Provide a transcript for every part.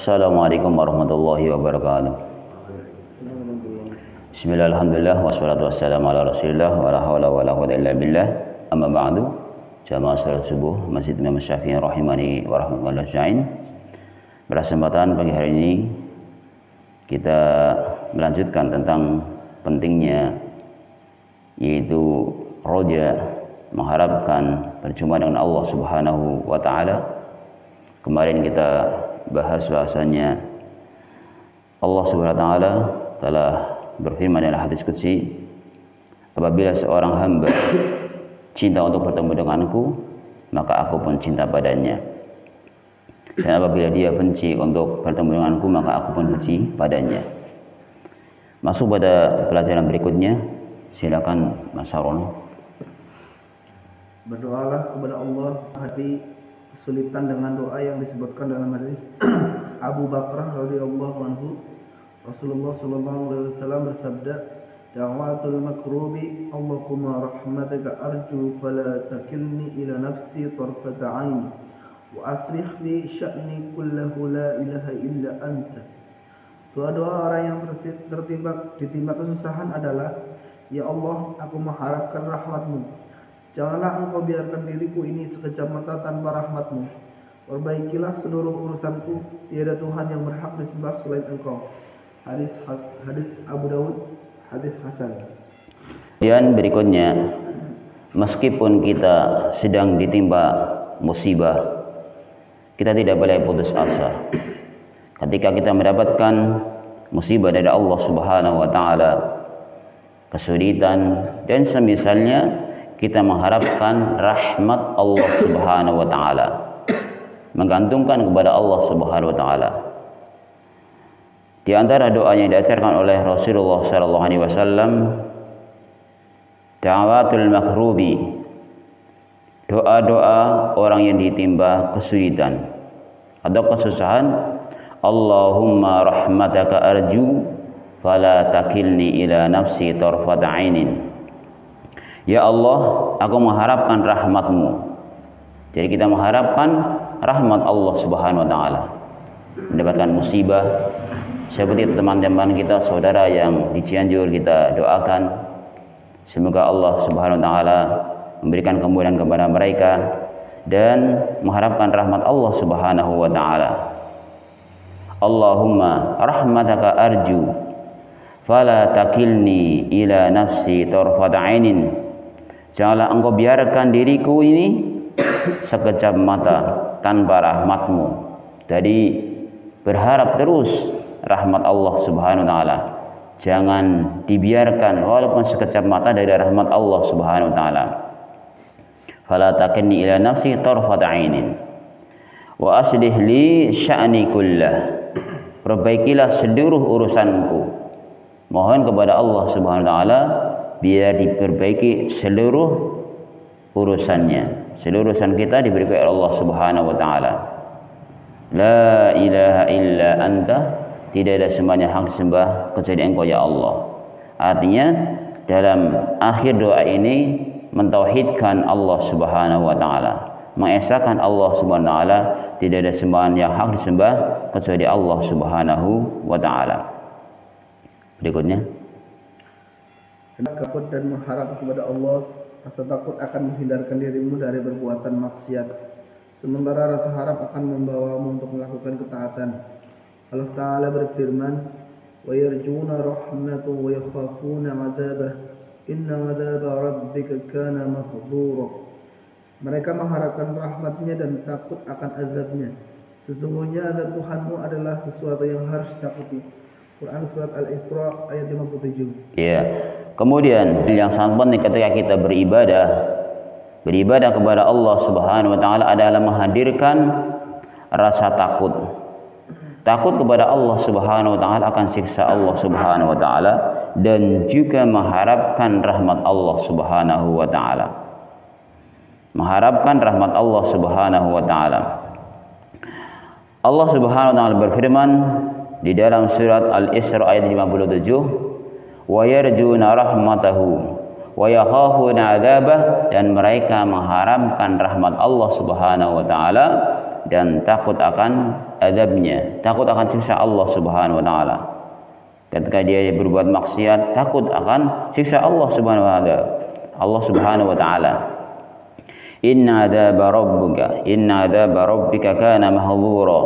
Assalamualaikum warahmatullahi wabarakatuh. Bismillah, alhamdulillah, wassalatu wassalamu ala rasulillah, wa la hawla wa la quwwata illa billah. Amma ba'du. Jamaah salat subuh Masjid Imam Syafi'i rahimani wa rahmatullahi ajma'in. Berkesempatan pagi hari ini kita melanjutkan tentang pentingnya yaitu roja, mengharapkan berjumpa dengan Allah Subhanahu wa taala. Kemarin kita bahas bahasanya Allah Subhanahu wa taala telah berfirman dalam hadis qudsi, apabila seorang hamba cinta untuk bertemu denganku, maka aku pun cinta padanya. Dan apabila dia benci untuk bertemu denganku, maka aku pun benci padanya. Masuk pada pelajaran berikutnya, silakan Mas Sarono. Berdoalah kepada Allah hati kesulitan dengan doa yang disebutkan dalam hadis Abu Bakrah radhiyallahu anhu. Rasulullah sallallahu alaihi wasallam bersabda, "Da'watul makrubi, Allahumma rahmataka arju fala takilni ila nafsi tarfata 'ain wa aslih li sya'ni kullahu la ilaha illa anta." Doa-doa orang yang ditimpa kesusahan adalah, "Ya Allah, aku mengharapkan rahmat-Mu. Janganlah Engkau biarkan diriku ini sekejap mata tanpa rahmat-Mu. Perbaikilah seluruh urusanku, tiada Tuhan yang berhak disembah selain Engkau." Hadis Abu Daud, hadis hasan. Kemudian berikutnya, meskipun kita sedang ditimpa musibah, kita tidak boleh putus asa. Ketika kita mendapatkan musibah dari Allah Subhanahu wa taala, kesulitan dan semisalnya, kita mengharapkan rahmat Allah Subhanahu wa taala, menggantungkan kepada Allah Subhanahu wa taala. Di antara doa yang diajarkan oleh Rasulullah sallallahu alaihi wasallam, da'watul makrubi, doa-doa orang yang ditimpa kesulitan atau kesusahan. Allahumma rahmataka arju fala takilni ila nafsi tarfat 'ainin. Ya Allah, aku mengharapkan rahmat-Mu. Jadi kita mengharapkan rahmat Allah Subhanahu wa taala. Mendapatkan musibah seperti teman-teman kita, saudara yang di Cianjur, kita doakan semoga Allah Subhanahu wa taala memberikan kemudahan kepada mereka dan mengharapkan rahmat Allah Subhanahu wa taala. Allahumma rahmataka arju fala takilni ila nafsi tarfat 'ainin. Janganlah Engkau biarkan diriku ini sekejap mata tanpa rahmat-Mu. Jadi berharap terus rahmat Allah Subhanahu wa taala. Jangan dibiarkan walaupun sekejap mata dari rahmat Allah Subhanahu wa taala. Fala takilni ila nafsi tarfat 'ainin wa aslih li sya'ni kullah. Perbaikilah seluruh urusanku. Mohon kepada Allah Subhanahu wa taala biar diperbaiki seluruh urusannya. Seluruh urusan kita diberikan oleh Allah Subhanahu wa taala. La ilaha illa anta, tidak ada sembahnya hak sembah kecuali Engkau ya Allah. Artinya dalam akhir doa ini mentauhidkan Allah Subhanahu wa taala, mengesahkan Allah Subhanahu wa taala, tidak ada sembahan yang hak disembah kecuali Allah Subhanahu wa taala. Berikutnya, Takut dan mengharap kepada Allah, rasa takut akan menghindarkan dirimu dari perbuatan maksiat, sementara rasa harap akan membawamu untuk melakukan ketaatan. Allah Ta'ala berfirman, wa yarjuna rahmatahu wa yakhafuna 'adzabah, inna 'adzaba rabbika kana mahdhura. Mereka mengharapkan rahmatnya dan takut akan azabnya. Sesungguhnya azab Tuhanmu adalah sesuatu yang harus ditakuti. Quran surat Al-Isra ayat 57. ya. Kemudian yang sangat penting ketika kita beribadah kepada Allah Subhanahu wa taala adalah menghadirkan rasa takut. Takut kepada Allah Subhanahu wa taala akan siksa Allah Subhanahu wa taala dan juga mengharapkan rahmat Allah Subhanahu wa taala. Mengharapkan rahmat Allah Subhanahu wa taala. Allah Subhanahu wa taala berfirman di dalam surat Al-Isra ayat 57, wa yarjuna rahmatahu wa yakhafuna 'adzabah, dan mereka mengharapkan rahmat Allah Subhanahu wa taala dan takut akan adabnya, takut akan siksa Allah Subhanahu wa taala. Ketika dia berbuat maksiat, takut akan siksa Allah Subhanahu wa taala. Inna adaba rabbika kana mahdhura.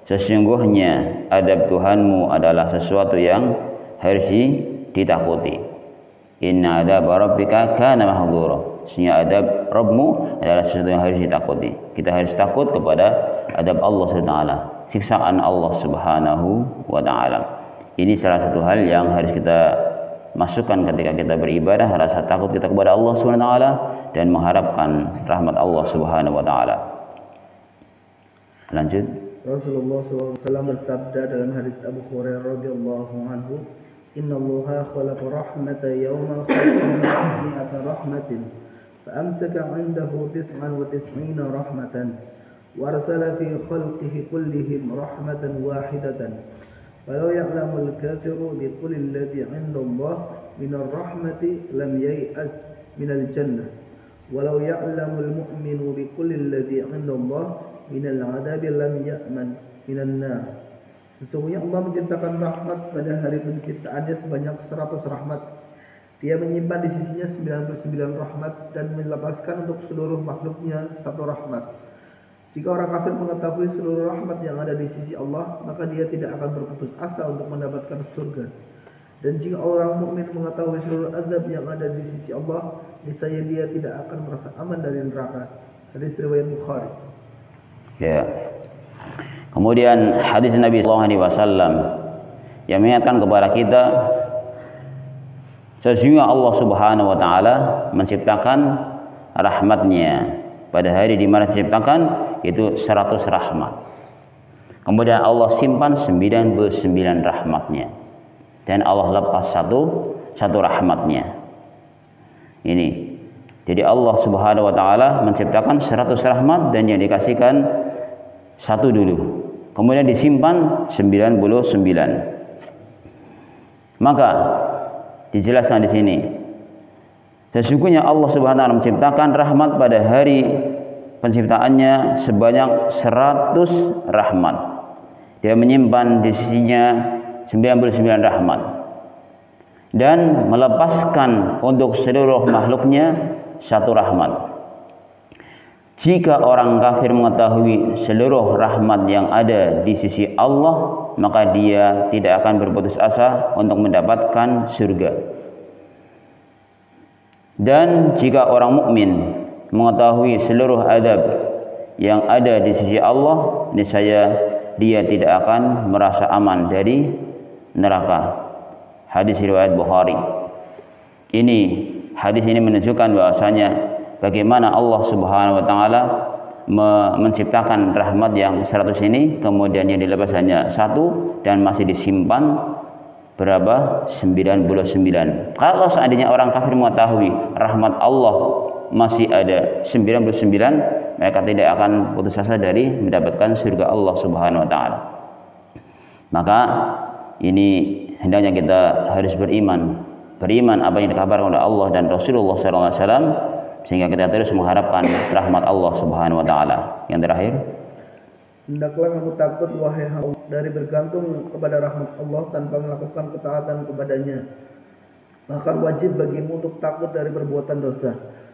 Sesungguhnya adab Tuhanmu adalah sesuatu yang harus ditakuti. Inna adaba rabbika kana mahdhura. Sesungguhnya adab Rabbmu adalah sesuatu yang harus ditakuti. Kita harus takut kepada adab Allah Subhanahu wa taala, siksaan Allah Subhanahu wa taala. Ini salah satu hal yang harus kita masukkan ketika kita beribadah, rasa takut kita kepada Allah Subhanahu wa taala dan mengharapkan rahmat Allah Subhanahu wa taala. Lanjut. Rasulullah SAW bersabda dalam hadis Abu Hurairah radhiyallahu anhu, "Innallaha khalaqa rahmatan yawma khalaqa mi'ata rahmatin, fa amsaka 'indahu 99 rahmatan, wa arsala fi khalqihi kullihim rahmatan wahidatan. Walau ya'lamul kafiru bi kulli alladhi 'inda Allah min ar-rahmati lam yai'as min al-jannah. Walau ya'lamul mu'minu bi kulli alladhi 'inda Allah min al-'adabi lam ya'man min an-nar." Sesungguhnya Allah menciptakan rahmat pada hari penciptaannya sebanyak 100 rahmat. Dia menyimpan di sisinya 99 rahmat dan melepaskan untuk seluruh makhluknya 1 rahmat. Jika orang kafir mengetahui seluruh rahmat yang ada di sisi Allah, maka dia tidak akan berputus asa untuk mendapatkan surga. Dan jika orang mukmin mengetahui seluruh azab yang ada di sisi Allah, niscaya dia tidak akan merasa aman dari neraka. Hadis riwayat Bukhari. Ya. Kemudian hadis Nabi sallallahu alaihi wasallam yang mengingatkan kepada kita sesungguhnya Allah Subhanahu wa taala menciptakan rahmatnya pada hari di mana diciptakan itu 100 rahmat. Kemudian Allah simpan 99 rahmatnya. Dan Allah lepas satu rahmatnya. Ini. Jadi Allah Subhanahu wa taala menciptakan 100 rahmat dan yang dikasihkan satu dulu. Kemudian disimpan 99. Maka dijelaskan di sini. Sesungguhnya Allah Subhanahu wa taala menciptakan rahmat pada hari penciptaannya sebanyak 100 rahmat. Dia menyimpan di sisinya 99 rahmat dan melepaskan untuk seluruh makhluknya 1 rahmat. Jika orang kafir mengetahui seluruh rahmat yang ada di sisi Allah, maka dia tidak akan berputus asa untuk mendapatkan surga. Dan jika orang mukmin mengetahui seluruh adab yang ada di sisi Allah, niscaya dia tidak akan merasa aman dari neraka. Hadis riwayat Bukhari. Hadis ini menunjukkan bahwasanya bagaimana Allah Subhanahu wa taala menciptakan rahmat yang 100 ini, kemudian yang dilepas hanya 1 dan masih disimpan berapa? 99. Kalau seandainya orang kafir mengetahui rahmat Allah masih ada 99, mereka tidak akan putus asa dari mendapatkan surga Allah Subhanahu wa taala. Maka ini hendaknya kita harus beriman apa yang dikabarkan oleh Allah dan Rasulullah SAW, sehingga kita terus mengharapkan rahmat Allah Subhanahu wa taala. Yang terakhir, hendaklah kamu takut wahai hamba dari bergantung kepada rahmat Allah tanpa melakukan ketaatan kepadanya. Maka wajib bagimu untuk takut dari perbuatan dosa.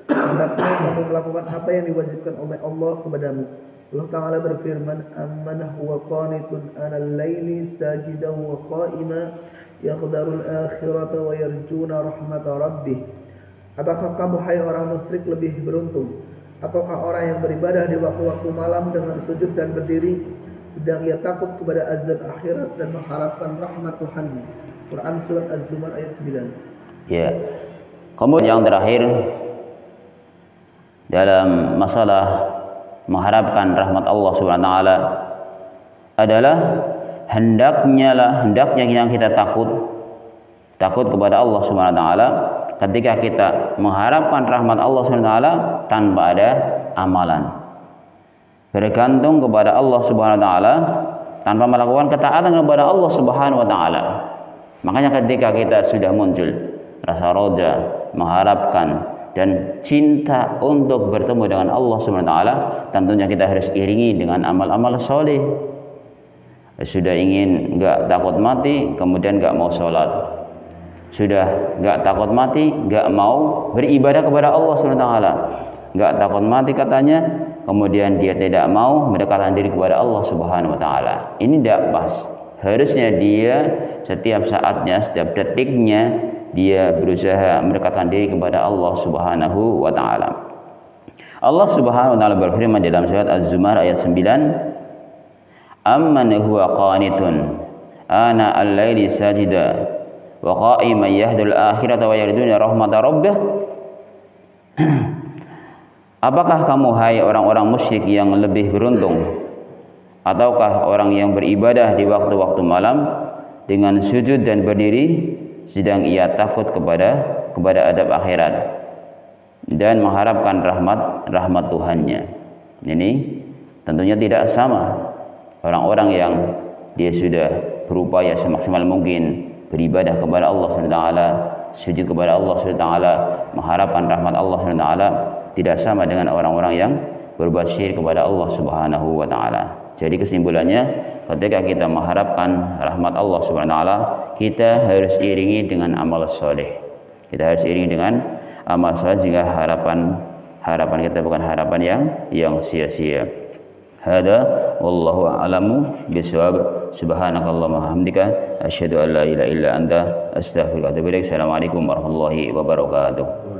Hendaklah kamu melakukan apa yang diwajibkan oleh Allah kepadamu. Allah Ta'ala berfirman, "Amman huwa qanitun anal laili sajidan wa qa'ima yakhdarul akhirata wa yarjuna rahmata rabbih." Apakah kamu hai orang musyrik lebih beruntung? Apakah orang yang beribadah di waktu-waktu malam dengan sujud dan berdiri, sedang ia takut kepada azab akhirat dan mengharapkan rahmat Tuhannya? Quran surat Az-Zumar ayat 9. Ya. Kemudian yang terakhir dalam masalah mengharapkan rahmat Allah Subhanahu wa taala adalah hendaknya yang kita takut kepada Allah Subhanahu wa taala ketika kita mengharapkan rahmat Allah Subhanahu wa taala tanpa ada amalan. Bergantung kepada Allah Subhanahu wa taala tanpa melakukan ketaatan kepada Allah Subhanahu wa taala. Makanya ketika kita sudah muncul rasa roja, mengharapkan dan cinta untuk bertemu dengan Allah Subhanahu wa taala, tentunya kita harus iringi dengan amal-amal soleh. Sudah ingin nggak takut mati, kemudian nggak mau sholat. Sudah nggak takut mati, nggak mau beribadah kepada Allah SWT. Nggak takut mati katanya, kemudian dia tidak mau mendekatkan diri kepada Allah Subhanahu Wa Taala. Ini tidak pas. Harusnya dia setiap saatnya, setiap detiknya dia berusaha mendekatkan diri kepada Allah Subhanahu Wa Taala. Allah Subhanahu Wa Taala berfirman dalam surat Az-Zumar ayat 9, amman huwa qanitun ana al-laili sajida wa qa'iman yahdul akhirata wa yarduna rahmata rabbih. Apakah kamu hai orang-orang musyrik yang lebih beruntung, ataukah orang yang beribadah di waktu-waktu malam dengan sujud dan berdiri sedang ia takut kepada adab akhirat dan mengharapkan rahmat Tuhannya. Ini tentunya tidak sama. Orang-orang yang dia sudah berupaya semaksimal mungkin beribadah kepada Allah SWT, sujud kepada Allah SWT, mengharapkan rahmat Allah SWT, tidak sama dengan orang-orang yang berbuat syirik kepada Allah Subhanahu Wa Taala. Jadi kesimpulannya, ketika kita mengharapkan rahmat Allah Subhanahu Wa Taala, kita harus iringi dengan amal soleh. Kita harus iringi dengan amal soleh sehingga harapan kita bukan harapan yang sia-sia. Hada wallahu a'lamu bishawab. Subhanakallahumma hamdika asyhadu an la ilaha illa anta astaghfiruka wa atubu ilaik. Assalamualaikum warahmatullahi wabarakatuh.